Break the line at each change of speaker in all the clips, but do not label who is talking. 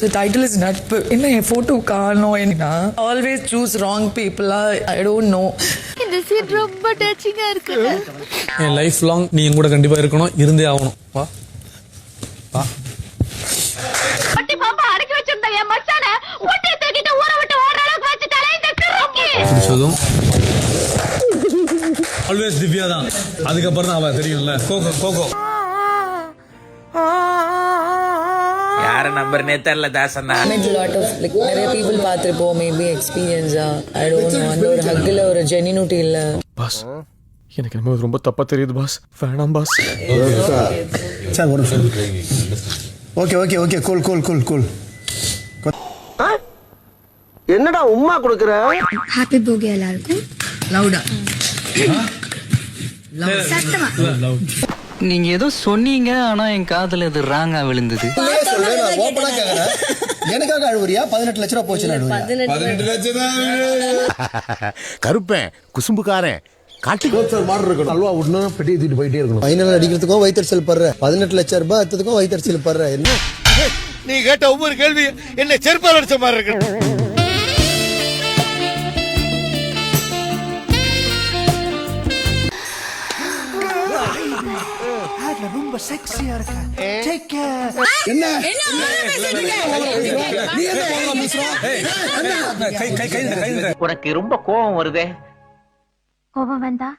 The title is நட்பு. என்ன என் photo காணோம் என்ன? Always choose wrong people. I don't know.
இந்த சீன் ரொம்ப டச்சிங்கா இருக்கு.
என் லைஃப் லாங் நீ என் கூட கண்டிப்பா இருக்கணும், இருந்தே ஆகணும். வா வா.
பட்டி பாம்பா அடக்கி வச்சிருந்த என் மச்சான ஊட்டி தூக்கிட்டு ஊரை விட்டு ஓடுற அளவுக்கு வச்சிட்டாலே இந்த கிறுக்கி.
பிடிச்சதும் ஆல்வேஸ் திவ்யா தான். அதுக்கப்புறம் தான் அவ தெரியும்ல. கோகோ கோகோ
யார நம்பர்னே தெரியல தாசண்ணா.
Met a lot of like நிறைய people பார்த்திருப்போம், maybe experience I don't know. அந்த ஒரு ஹக்ல ஒரு ஜெனினிட்டி இல்ல.
பாஸ் எனக்கு என்னமோ ரொம்ப தப்பா தெரியுது பாஸ். வேணாம் பாஸ்.
சார் ஒரு நிமிஷம். Okay okay okay cool cool cool cool.
என்னடா உம்மா கொடுக்குற?
ஹாப்பி போகி எல்லாருக்கும்.
லவுடா.
சத்தமா.
நீங்க ஏதோ சொன்னீங்க, ஆனா என் காதுல இது ராங்கா விழுந்தது.
நான் ஓப்பனா கேக்குறேன். எனக்காக அழுவுறியா? 18 லட்சம் ரூபாய் போச்சு அழுவுறியா?
18 லட்சம் தான்.
கருப்பேன் குசும்புக்காரன் காட்டி
மாடு இருக்கணும். அல்வா விடணும், பெட்டி தூக்கிட்டு போயிட்டே இருக்கணும். ஃபைனல் அடிக்கிறதுக்கும் வயிற்றுச்சல் படுற. 18 லட்சம் ரூபாய் அத்ததுக்கும் வயிற்றுச்சல் படுற. என்ன
நீ கேட்ட ஒவ்வொரு கேள்வி என்ன செருப்பால் அடிச்ச மாதிரி இருக்கு.
ரொம்ப செக்ஸியா இருக்க. Take care.
என்ன
உனக்கு ரொம்ப கோபம் வருதே.
கோபம் வந்தா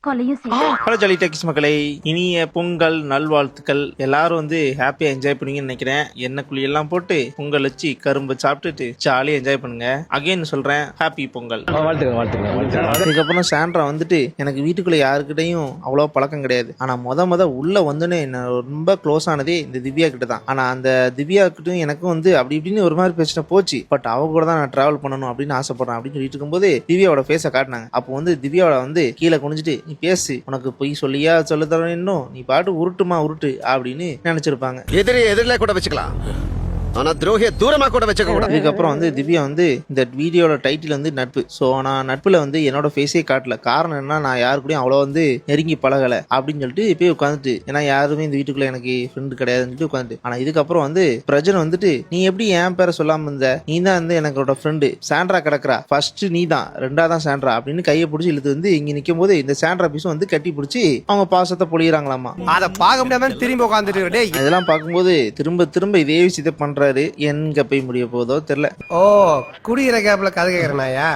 கொலையும் செய்யும்.
ஹலோ ஜாலி டெக்ஸ் மக்களே, இனிய பொங்கல் நல்வாழ்த்துக்கள். எல்லாரும் வந்து ஹாப்பியா என்ஜாய் பண்ணுவீங்கன்னு நினைக்கிறேன். எண்ணெய் குழி எல்லாம் போட்டு பொங்கல் வச்சு கரும்பு சாப்பிட்டுட்டு ஜாலியா என்ஜாய் பண்ணுங்க. அகைன் சொல்றேன், ஹாப்பி பொங்கல். அதுக்கப்புறம் சாண்ட்ரா வந்துட்டு எனக்கு வீட்டுக்குள்ள யாருக்கிட்டையும் அவ்வளோ பழக்கம் கிடையாது. ஆனா முத உள்ள வந்துன்னு என்ன ரொம்ப க்ளோஸ் ஆனதே இந்த திவ்யா கிட்ட தான். ஆனா அந்த திவ்யா கிட்டும் எனக்கும் வந்து அப்படி இப்படின்னு ஒரு மாதிரி பிரச்சனை போச்சு. பட் அவ கூட தான் நான் டிராவல் பண்ணணும் அப்படின்னு ஆசைப்படுறேன் அப்படின்னு சொல்லிட்டு இருக்கும்போது திவ்யாவோட ஃபேஸை காட்டினாங்க. அப்போ வந்து திவ்யாவோட வந்து கீழே குனிஞ்சிட்டு நீ பேசு, உனக்கு பொய் சொல்லியா சொல்ல தர, இன்னும் நீ பாட்டு உருட்டுமா உருட்டு அப்படின்னு நினைச்சிருப்பாங்க.
எதிரில கூட வச்சுக்கலாம், ஆனா துரோகிய தூரமா கூட வச்சுக்க கூடாது.
அதுக்கப்புறம் வந்து திவ்யா வந்து இந்த வீடியோட டைட்டில் வந்து நட்பு. ஸோ நான் நட்புல வந்து என்னோட ஃபேஸே காட்டல. காரணம் என்ன, நான் யாரு கூடயும் அவ்வளோ வந்து நெருங்கி பழகலை அப்படின்னு சொல்லிட்டு போய் உட்காந்துட்டு, ஏன்னா யாருமே இந்த வீட்டுக்குள்ள எனக்கு ஃப்ரெண்டு கிடையாதுன்னு சொல்லிட்டு உட்காந்துட்டு. ஆனா இதுக்கப்புறம் வந்து பிரஜன் வந்துட்டு நீ எப்படி என் பேரை சொல்லாம இருந்த, நீ தான் வந்து எனக்கோட ஃப்ரெண்டு சாண்ட்ரா கிடக்குறா, ஃபர்ஸ்ட் நீ தான், ரெண்டாதான் சாண்ட்ரா அப்படின்னு கையை பிடிச்சி இழுத்து வந்து இங்க நிற்கும் போது இந்த சாண்ட்ரா பீஸும் வந்து கட்டி பிடிச்சி அவங்க பாசத்தை பொழியறாங்களாமா.
அத பார்க்க முடியாம திரும்பி உட்காந்துட்டு
இதெல்லாம் பார்க்கும்போது திரும்ப இதே விஷயத்தை பண்றாரு. எங்க போய் முடிய போதோ தெரியல.
ஓ குடிக்கிற கேப்ல கதை கேக்குறனாயா?